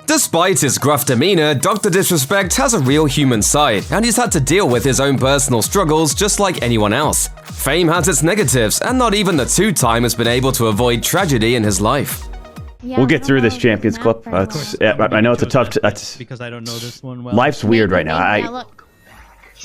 Despite his gruff demeanor, Dr. Disrespect has a real human side, and he's had to deal with his own personal struggles just like anyone else. Fame has its negatives, and not even the two-time has been able to avoid tragedy in his life. Yeah, we'll get through this Champions Clip. I know it's a tough... because I don't know this one well. Life's weird right now. Yeah, look.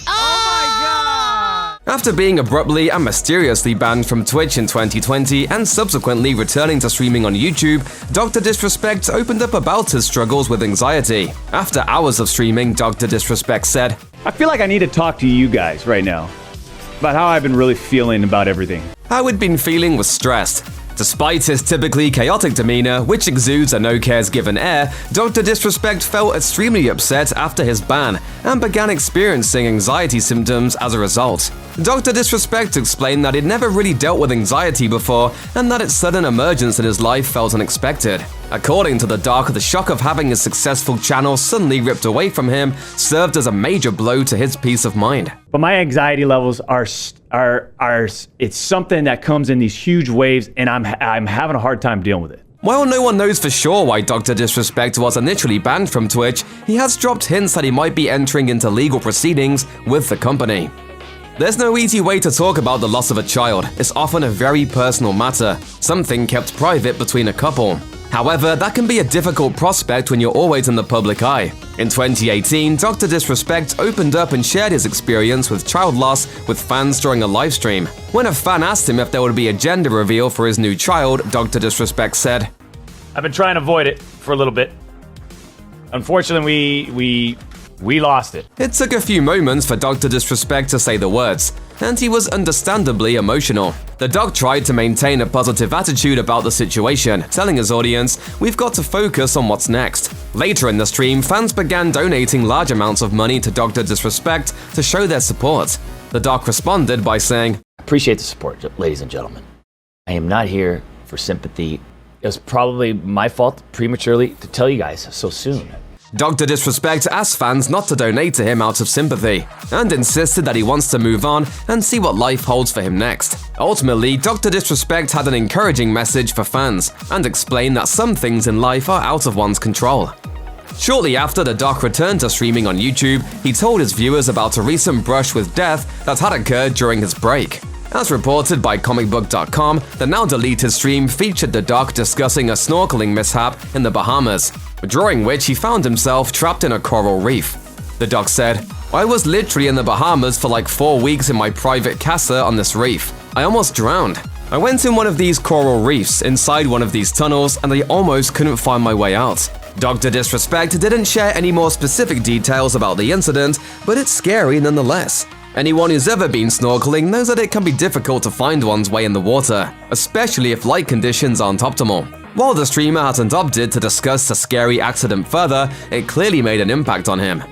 Oh my god! After being abruptly and mysteriously banned from Twitch in 2020 and subsequently returning to streaming on YouTube, Dr. Disrespect opened up about his struggles with anxiety. After hours of streaming, Dr. Disrespect said, I feel like I need to talk to you guys right now about how I've been really feeling about everything. How he'd been feeling was stressed. Despite his typically chaotic demeanor, which exudes a no-cares-given air, Dr. Disrespect felt extremely upset after his ban and began experiencing anxiety symptoms as a result. Dr. Disrespect explained that he'd never really dealt with anxiety before and that its sudden emergence in his life felt unexpected. According to the Doc, the shock of having his successful channel suddenly ripped away from him served as a major blow to his peace of mind. But my anxiety levels are it's something that comes in these huge waves, and I'm having a hard time dealing with it. While no one knows for sure why Dr. Disrespect was initially banned from Twitch, he has dropped hints that he might be entering into legal proceedings with the company. There's no easy way to talk about the loss of a child. It's often a very personal matter, something kept private between a couple. However, that can be a difficult prospect when you're always in the public eye. In 2018, Dr. Disrespect opened up and shared his experience with child loss with fans during a livestream. When a fan asked him if there would be a gender reveal for his new child, Dr. Disrespect said, I've been trying to avoid it for a little bit. Unfortunately, we lost it. It took a few moments for Dr. Disrespect to say the words, and he was understandably emotional. The doc tried to maintain a positive attitude about the situation, telling his audience, we've got to focus on what's next. Later in the stream, fans began donating large amounts of money to Dr. Disrespect to show their support. The doc responded by saying, Appreciate the support, ladies and gentlemen. I am not here for sympathy. It was probably my fault prematurely to tell you guys so soon. Dr. Disrespect asked fans not to donate to him out of sympathy, and insisted that he wants to move on and see what life holds for him next. Ultimately, Dr. Disrespect had an encouraging message for fans, and explained that some things in life are out of one's control. Shortly after the doc returned to streaming on YouTube, he told his viewers about a recent brush with death that had occurred during his break. As reported by comicbook.com, the now-deleted stream featured the doc discussing a snorkeling mishap in the Bahamas, during which he found himself trapped in a coral reef. The doc said, I was literally in the Bahamas for like 4 weeks in my private casa on this reef. I almost drowned. I went in one of these coral reefs inside one of these tunnels and I almost couldn't find my way out. Dr. Disrespect didn't share any more specific details about the incident, but it's scary nonetheless. Anyone who's ever been snorkeling knows that it can be difficult to find one's way in the water, especially if light conditions aren't optimal. While the streamer hasn't opted to discuss the scary accident further, it clearly made an impact on him.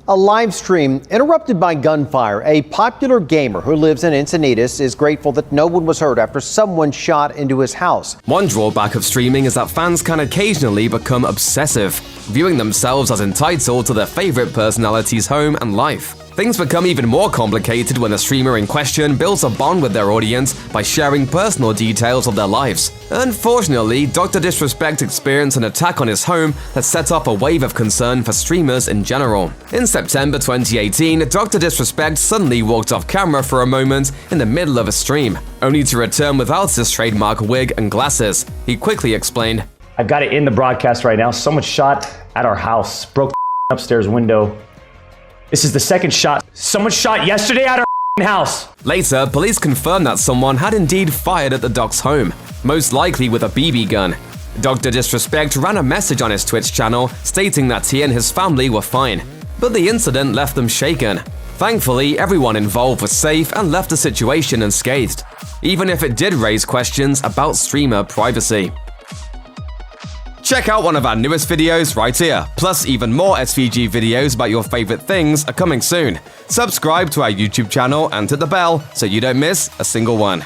A live stream interrupted by gunfire. A popular gamer who lives in Encinitas is grateful that no one was hurt after someone shot into his house. One drawback of streaming is that fans can occasionally become obsessive, viewing themselves as entitled to their favorite personality's home and life. Things become even more complicated when the streamer in question builds a bond with their audience by sharing personal details of their lives. Unfortunately, Dr. Disrespect experienced an attack on his home that set off a wave of concern for streamers in general. In September 2018, Dr. Disrespect suddenly walked off camera for a moment in the middle of a stream, only to return without his trademark wig and glasses. He quickly explained, I've got it in the broadcast right now. Someone shot at our house, broke the upstairs window. This is the second shot. Someone shot yesterday at our house. Later, police confirmed that someone had indeed fired at the doc's home, most likely with a BB gun. Dr. Disrespect ran a message on his Twitch channel stating that he and his family were fine, but the incident left them shaken. Thankfully, everyone involved was safe and left the situation unscathed, even if it did raise questions about streamer privacy. Check out one of our newest videos right here, plus even more SVG videos about your favorite things are coming soon. Subscribe to our YouTube channel and hit the bell so you don't miss a single one.